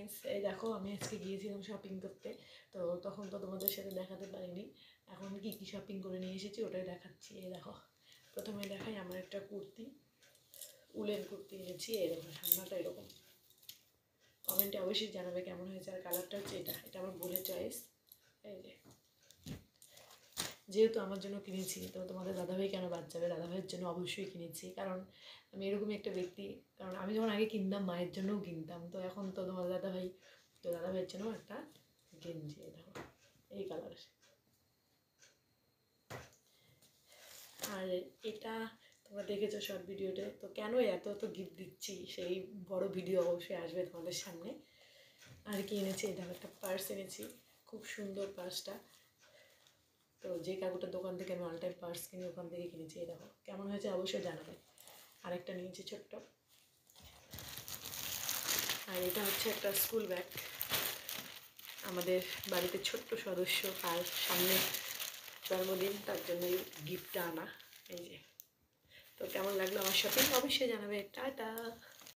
Guys, এই দেখো আমি আজকে গিয়েছিলাম শপিং করতে, তো তখন তো তোমাদের সাথে দেখাতে পারিনি। এখন কি কি শপিং করে নিয়ে এসেছি ওটাই দেখাচ্ছি। এই দেখো, প্রথমে দেখাই আমার একটা কুর্তি, উলেন কুর্তি এনেছি। এই দেখো সামনাটা এরকম। কমেন্টে অবশ্যই জানাবে কেমন হয়েছে। আর কালারটা হচ্ছে এটা আমার বোনের চয়েস। এই যে, যেহেতু আমার জন্য কিনেছি তো তোমাদের দাদাভাই কেন বাদ যাবে, দাদাভাইয়ের জন্য অবশ্যই কিনেছি। কারণ আমি এরকমই একটা ব্যক্তি, কারণ আমি যখন আগে কিনতাম মায়ের জন্যও কিনতাম, তো এখন তো তোমাদের দাদাভাই, তো দাদাভাইয়ের জন্য একটা গেঞ্জি। দেখো এই কালার। আর এটা তোমরা দেখেছো শর্ট ভিডিওতে, তো কেন এত এত গিফট দিচ্ছি সেই বড় ভিডিও অবশ্যই আসবে তোমাদের সামনে। আর কি এনেছি, দেখো একটা পার্স এনেছি, খুব সুন্দর পার্সটা। তো যে কাকুটার দোকান থেকে আমি অল টাইম পার্স কিনি ওখান থেকে কিনেছি। এই দেখো কেমন হয়েছে অবশ্যই জানাবে। আরেকটা নিয়েছি ছোট্ট। আর এটা হচ্ছে একটা স্কুল ব্যাগ, আমাদের বাড়িতে ছোট্ট সদস্য, তার সামনে জন্মদিন, তার জন্য এই গিফটটা আনা। এই যে, তো কেমন লাগলো আমার শপিং অবশ্যই জানাবে। টাটা।